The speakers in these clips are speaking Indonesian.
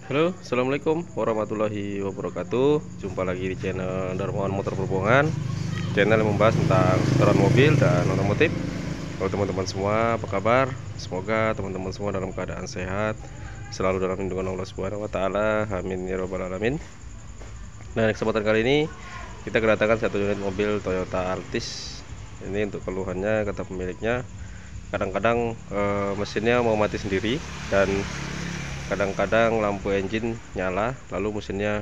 Halo, assalamualaikum warahmatullahi wabarakatuh. Jumpa lagi di channel Darmawan Motor Perhubungan, channel yang membahas tentang setoran mobil dan otomotif. Kalau teman-teman semua, apa kabar? Semoga teman-teman semua dalam keadaan sehat, selalu dalam lindungan Allah Subhanahu wa Ta'ala. Amin ya Rabbal 'Alamin. Nah, di kesempatan kali ini kita kedatangan satu unit mobil Toyota Altis. Ini untuk keluhannya, kata pemiliknya, kadang-kadang mesinnya mau mati sendiri, dan kadang-kadang lampu engine nyala lalu mesinnya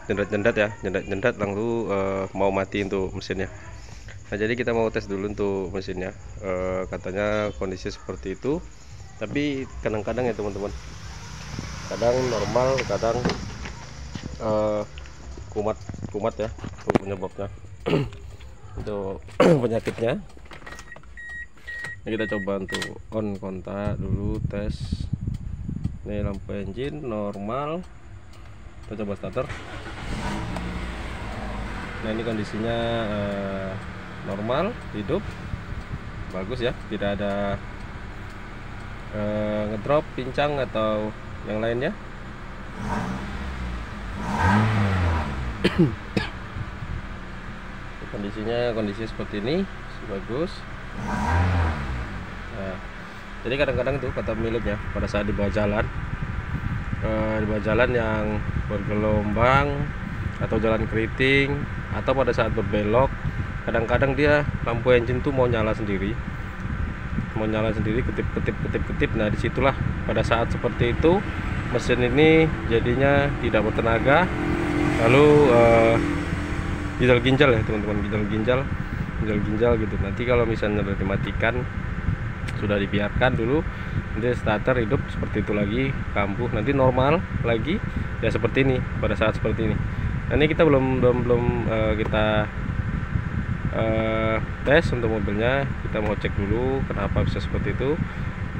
jendat-jendat ya, jendat-jendat lalu mau mati untuk mesinnya. Nah, jadi kita mau tes dulu untuk mesinnya. Katanya kondisi seperti itu, tapi kadang-kadang ya teman-teman, kadang normal, kadang kumat ya, itu penyebabnya. Untuk penyakitnya, nah, kita coba untuk on kontak dulu, tes. Ini lampu engine normal, kita coba starter. Nah, ini kondisinya normal, hidup, bagus ya, tidak ada ngedrop, pincang atau yang lainnya. Kondisi seperti ini, bagus. Nah, jadi kadang-kadang itu kata pemiliknya, pada saat dibawa jalan yang bergelombang atau jalan keriting, atau pada saat berbelok, kadang-kadang dia lampu engine tuh mau nyala sendiri, ketip. Nah, disitulah pada saat seperti itu mesin ini jadinya tidak bertenaga, lalu ginjal-ginjal ya teman-teman, ginjal-ginjal gitu. Nanti kalau misalnya sudah dimatikan, sudah dibiarkan dulu, nanti starter hidup seperti itu lagi, kambuh, nanti normal lagi ya seperti ini pada saat seperti ini. Nah, ini kita belum kita tes untuk mobilnya, kita mau cek dulu kenapa bisa seperti itu.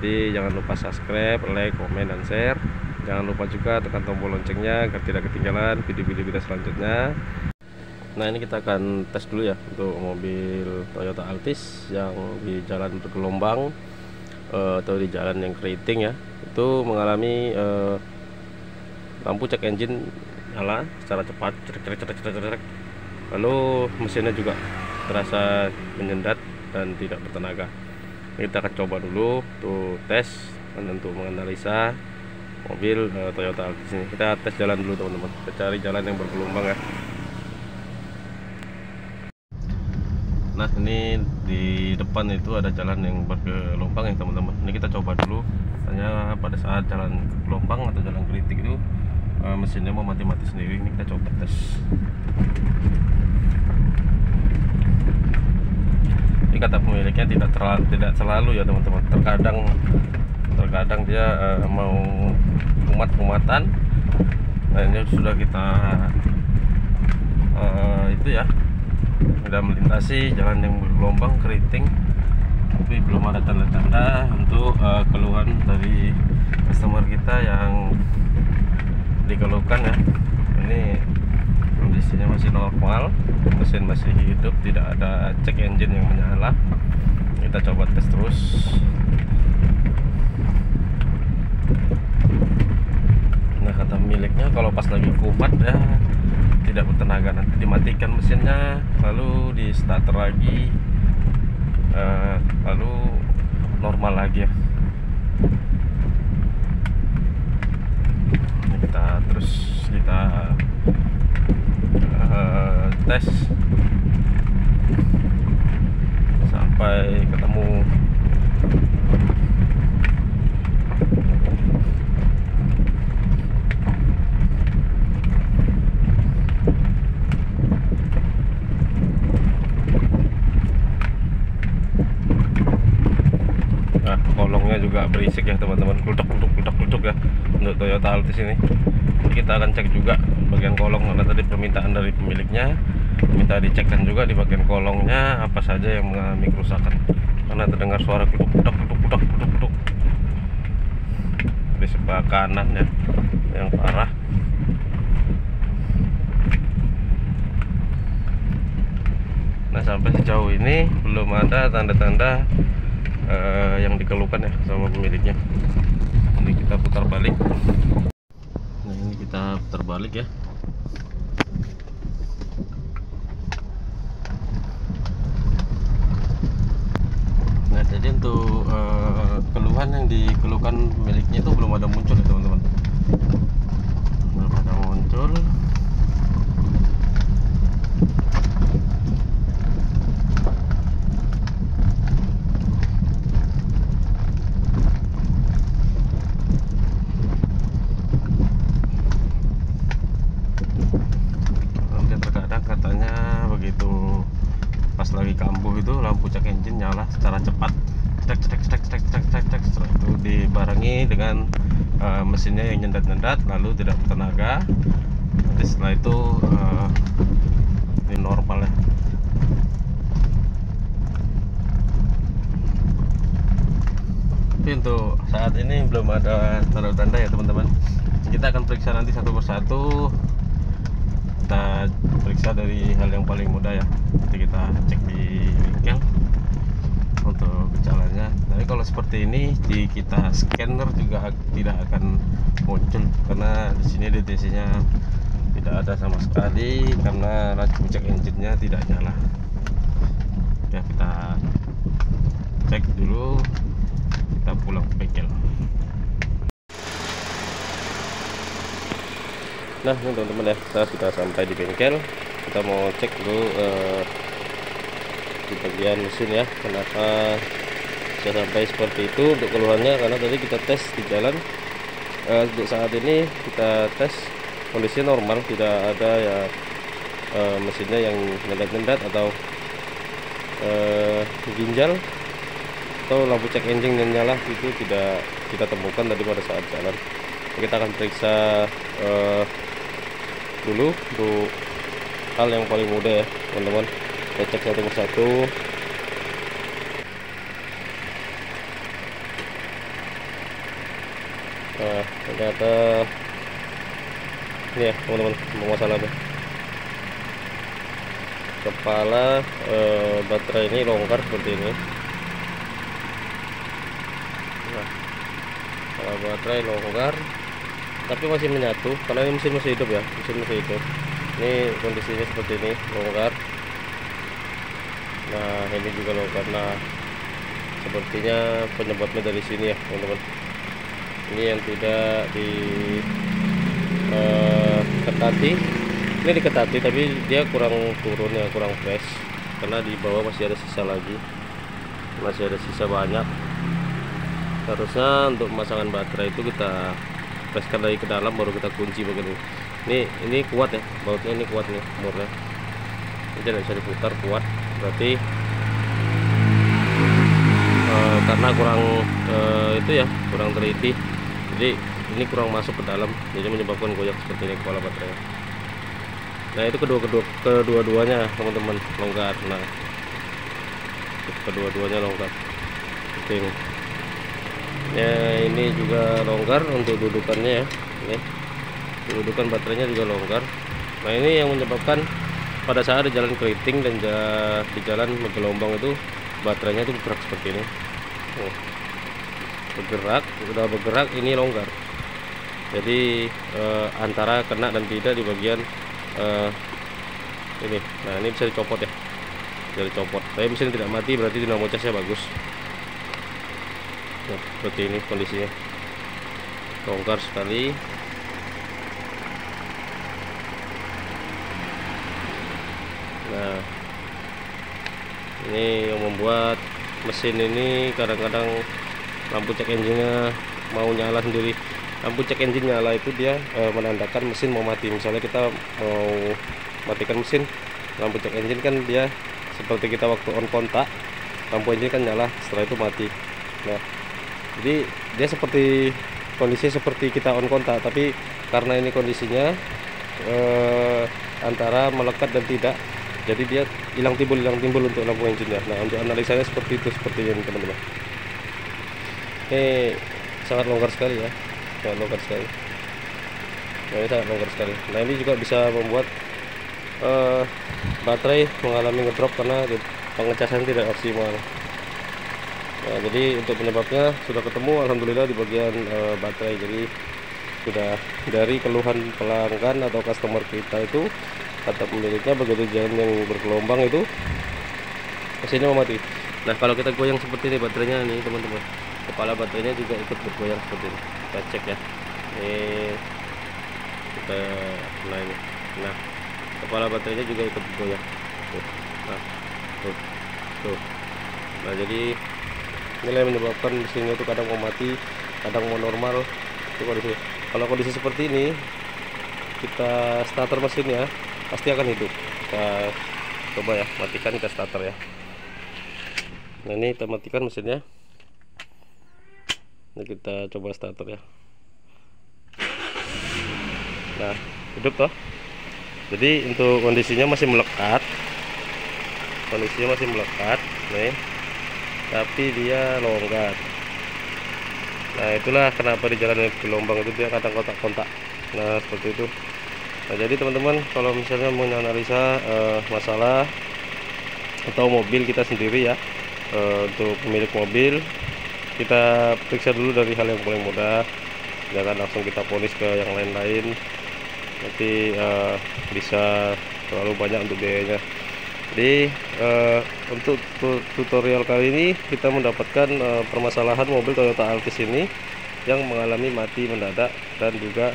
Jadi jangan lupa subscribe, like, komen, dan share. Jangan lupa juga tekan tombol loncengnya agar tidak ketinggalan video-video kita selanjutnya. Nah, ini kita akan tes dulu ya untuk mobil Toyota Altis yang di jalan bergelombang atau di jalan yang keriting ya, itu mengalami lampu cek engine nyala secara cepat, cerek, lalu mesinnya juga terasa menyendat dan tidak bertenaga. Kita akan coba dulu untuk tes untuk menganalisa mobil Toyota Altis ini. Kita tes jalan dulu teman-teman, kita cari jalan yang bergelombang ya. Nah, ini di depan itu ada jalan yang bergelombang ya teman-teman. Ini kita coba dulu, hanya pada saat jalan gelombang atau jalan keriting itu mesinnya mau mati-mati sendiri. Ini kita coba tes. Ini kata pemiliknya tidak selalu ya teman-teman. Terkadang dia mau kumat-kumatan. Nah, ini sudah kita itu ya, sudah melintasi jalan yang bergelombang keriting, tapi belum ada tanda-tanda untuk keluhan dari customer kita yang dikeluhkan ya. Ini kondisinya masih normal, mesin masih hidup, tidak ada cek engine yang menyala. Kita coba tes terus. Nah, kata miliknya kalau pas lagi kumat ya tidak bertenaga, nanti dimatikan mesinnya, lalu di starter lagi, lalu normal lagi ya. Ini kita tes sampai ketemu. Nah, kolongnya juga berisik ya teman-teman, gludak ya untuk Toyota Altis ini. Jadi kita akan cek juga bagian kolong, karena tadi permintaan dari pemiliknya minta dicekkan juga di bagian kolongnya apa saja yang mengalami kerusakan, karena terdengar suara gludak di sebelah kanan ya yang parah. Nah, sampai sejauh ini belum ada tanda-tanda yang dikeluhkan ya sama pemiliknya. Ini kita putar balik. balik ya. Nah, jadi untuk keluhan yang dikeluhkan miliknya itu belum ada muncul ya teman-teman, belum ada muncul. Katanya begitu pas lagi kambuh itu lampu cek engine nyala secara cepat, setelah itu dibarengi dengan mesinnya yang nyendat-nyendat lalu tidak bertenaga. Nanti setelah itu ini normal ya. Tapi untuk saat ini belum ada tanda-tanda ya teman-teman. Kita akan periksa nanti satu persatu. Kita periksa dari hal yang paling mudah ya, nanti kita cek di bengkel untuk gejalanya. Tapi kalau seperti ini di kita scanner juga tidak akan muncul karena di sini deteksinya tidak ada sama sekali karena lampu cek engine-nya tidak nyala. Ya, kita cek dulu, kita pulang ke bengkel. Nah ini teman-teman ya, saya sudah sampai di bengkel. Kita mau cek dulu di bagian mesin ya, kenapa bisa sampai seperti itu untuk keluhannya. Karena tadi kita tes di jalan, untuk saat ini kita tes kondisi normal, tidak ada ya mesinnya yang nyendat-nyendat atau ginjal atau lampu cek engine yang nyala, itu tidak kita temukan tadi pada saat jalan. Kita akan periksa dulu untuk hal yang paling mudah ya teman-teman. Kita cek satu persatu. Nah ternyata ini ya teman-teman, masalahnya kepala baterai ini longgar seperti ini. Nah, kepala baterai longgar tapi masih menyatu karena ini mesin masih hidup ya, mesin masih hidup. Ini kondisinya seperti ini, longgar. Nah ini juga longgar. Nah sepertinya penyebabnya dari sini ya teman-teman. Ini yang tidak diketati, ini diketati tapi dia kurang turun ya, kurang fresh karena di bawah masih ada sisa lagi, masih ada sisa banyak. Harusnya untuk pemasangan baterai itu kita preskan lagi ke dalam baru kita kunci bagian ini. Ini kuat ya, bautnya ini kuat nih, murnya ini tidak bisa diputar, kuat. Berarti karena kurang itu ya, kurang teliti, jadi ini kurang masuk ke dalam, jadi menyebabkan goyak seperti ini kepala baterai. Nah itu kedua-duanya teman-teman longgar. Nah kedua-duanya longgar seperti ini ya. Ini juga longgar untuk dudukannya ya, ini dudukan baterainya juga longgar. Nah ini yang menyebabkan pada saat di jalan keriting dan di jalan bergelombang itu baterainya itu bergerak seperti ini. Bergerak, sudah bergerak, ini longgar. Jadi antara kena dan tidak di bagian ini. Nah ini bisa dicopot ya, bisa dicopot. Tapi mesin tidak mati, berarti dinamo casnya bagus. Nah, seperti ini kondisinya, longgar sekali. Nah ini yang membuat mesin ini kadang-kadang lampu cek engine-nya mau nyala sendiri. Lampu cek engine nyala itu dia menandakan mesin mau mati. Misalnya kita mau matikan mesin, lampu cek engine kan dia seperti kita waktu on kontak, lampu engine kan nyala, setelah itu mati. Nah jadi dia seperti kondisi seperti kita on kontak, tapi karena ini kondisinya antara melekat dan tidak, jadi dia hilang timbul untuk lampu engine-nya. Nah untuk analisanya seperti itu, seperti ini teman-teman. Ini sangat longgar sekali ya, sangat longgar sekali. Nah ini sangat longgar sekali. Nah ini juga bisa membuat baterai mengalami ngedrop karena pengecasan tidak optimal. Nah, jadi untuk penyebabnya sudah ketemu alhamdulillah di bagian baterai. Jadi sudah dari keluhan pelanggan atau customer kita itu, kata pemiliknya begitu jam yang bergelombang itu mesinnya mau mati. Nah kalau kita goyang seperti ini baterainya nih teman-teman, kepala baterainya juga ikut bergoyang seperti ini. Kita cek ya, ini kita nah ini, nah kepala baterainya juga ikut bergoyang tuh. Nah tuh. Nah jadi inilah yang menyebabkan mesinnya itu kadang mau mati, kadang mau normal. Itu kalau kondisi seperti ini, kita starter mesinnya pasti akan hidup. Kita coba ya, matikan, kita starter ya. Nah ini kita matikan mesinnya. Ini kita coba starter ya. Nah hidup toh. Jadi untuk kondisinya masih melekat, nih, tapi dia longgar. Nah itulah kenapa di jalan gelombang itu dia kadang kontak-kontak. Nah seperti itu. Nah jadi teman-teman, kalau misalnya mau analisa masalah atau mobil kita sendiri ya, untuk pemilik mobil, kita periksa dulu dari hal yang paling mudah, jangan langsung kita ponis ke yang lain-lain, nanti bisa terlalu banyak untuk biayanya. Jadi untuk tutorial kali ini kita mendapatkan permasalahan mobil Toyota Altis ini yang mengalami mati mendadak dan juga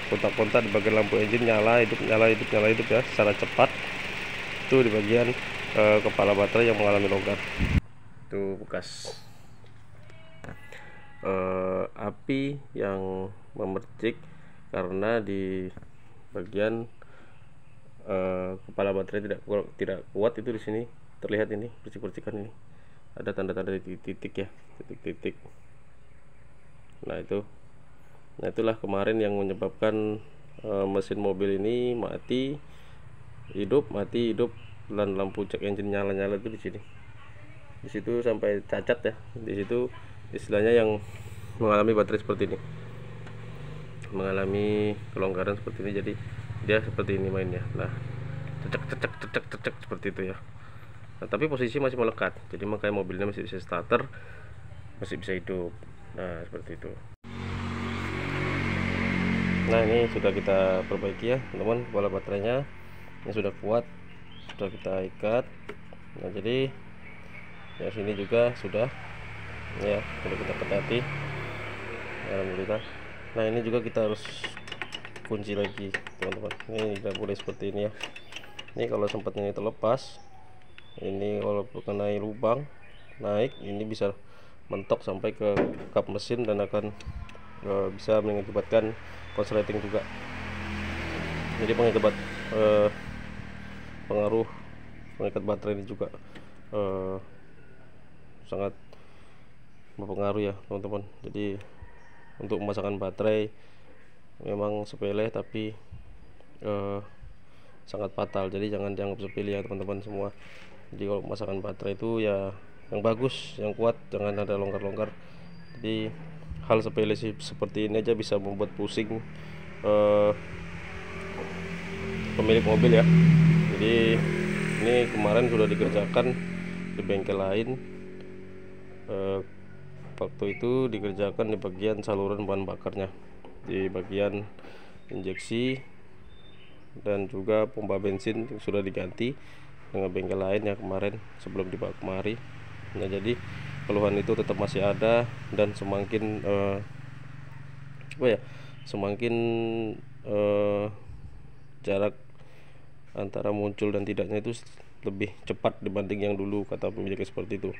kontak-kontak di bagian lampu engine nyala hidup ya secara cepat. Itu di bagian kepala baterai yang mengalami longgar. Itu bekas api yang memercik karena di bagian kepala baterai tidak kuat. Itu di sini terlihat ini percik-percikan, ini ada tanda-tanda titik ya, titik-titik. Nah itulah kemarin yang menyebabkan mesin mobil ini mati hidup, dan lampu cek engine nyala-nyala itu di sini. Di situ sampai cacat ya. Di situ istilahnya yang mengalami baterai seperti ini, mengalami kelonggaran seperti ini. Jadi dia seperti ini mainnya. Nah cecek seperti itu ya. Nah tapi posisi masih melekat, jadi makanya mobilnya masih bisa starter, masih bisa hidup. Nah seperti itu. Nah ini sudah kita perbaiki ya teman-teman, kepala baterainya ini sudah kuat, sudah kita ikat. Nah jadi ya sini juga sudah kita pedati, alhamdulillah. Nah ini juga kita harus kunci lagi teman-teman. Ini tidak boleh seperti ini ya. Ini kalau sempat ini terlepas, ini kalau mengenai lubang naik, ini bisa mentok sampai ke kap mesin dan akan bisa mengakibatkan konsleting juga. Jadi pengaruh mengikat baterai ini juga sangat berpengaruh ya teman-teman. Jadi untuk memasangkan baterai memang sepele tapi sangat fatal, jadi jangan dianggap sepele ya teman-teman semua. Jadi kalau memasangkan baterai itu ya yang bagus, yang kuat, jangan ada longgar-longgar. Jadi hal sepele seperti ini aja bisa membuat pusing pemilik mobil ya. Jadi ini kemarin sudah dikerjakan di bengkel lain. Waktu itu dikerjakan di bagian saluran bahan bakarnya, di bagian injeksi, dan juga pompa bensin sudah diganti dengan bengkel lain ya kemarin sebelum dibawa kemari. Nah jadi keluhan itu tetap masih ada, dan semakin semakin jarak antara muncul dan tidaknya itu lebih cepat dibanding yang dulu, kata pemiliknya seperti itu.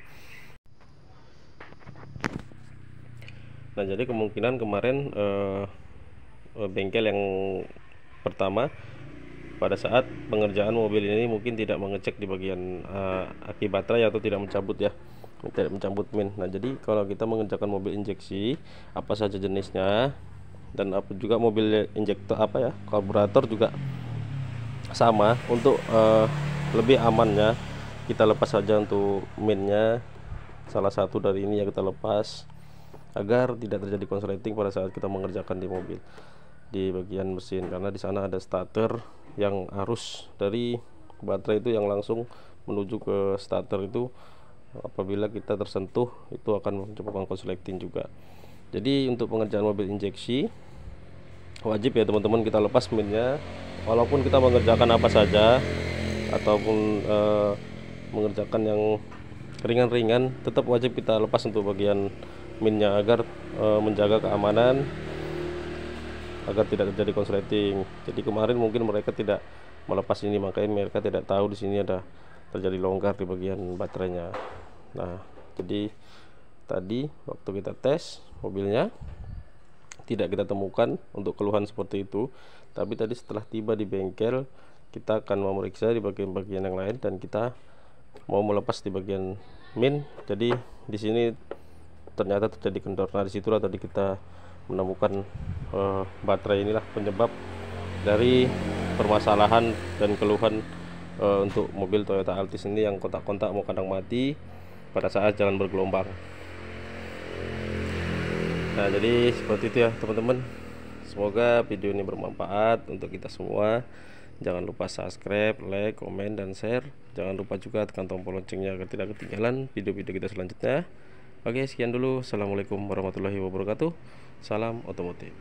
Nah jadi kemungkinan kemarin bengkel yang pertama pada saat pengerjaan mobil ini mungkin tidak mengecek di bagian aki baterai atau tidak mencabut ya, tidak mencabut pin. Nah jadi kalau kita mengerjakan mobil injeksi apa saja jenisnya, dan apa juga mobil injektor karburator juga sama, untuk lebih amannya kita lepas saja untuk minnya, salah satu dari ini ya kita lepas agar tidak terjadi konsleting pada saat kita mengerjakan di mobil di bagian mesin, karena di sana ada starter yang arus dari baterai itu yang langsung menuju ke starter itu, apabila kita tersentuh itu akan menyebabkan konsleting juga. Jadi untuk pengerjaan mobil injeksi wajib ya teman-teman kita lepas minnya, walaupun kita mengerjakan apa saja ataupun mengerjakan yang ringan-ringan, tetap wajib kita lepas untuk bagian minnya agar menjaga keamanan, agar tidak terjadi konsleting. Jadi kemarin mungkin mereka tidak melepas ini, makanya mereka tidak tahu di sini ada terjadi longgar di bagian baterainya. Nah, jadi tadi waktu kita tes mobilnya tidak kita temukan untuk keluhan seperti itu, tapi tadi setelah tiba di bengkel kita akan memeriksa di bagian-bagian yang lain dan kita mau melepas di bagian min. Jadi di sini ternyata terjadi kendor. Nah, disitulah tadi kita menemukan baterai inilah penyebab dari permasalahan dan keluhan untuk mobil Toyota Altis ini yang kontak-kontak mau kadang mati pada saat jalan bergelombang. Nah, jadi seperti itu ya teman-teman. Semoga video ini bermanfaat untuk kita semua. Jangan lupa subscribe, like, komen, dan share. Jangan lupa juga tekan tombol loncengnya agar tidak ketinggalan video-video kita selanjutnya. Oke, sekian dulu. Assalamualaikum warahmatullahi wabarakatuh. Salam otomotif.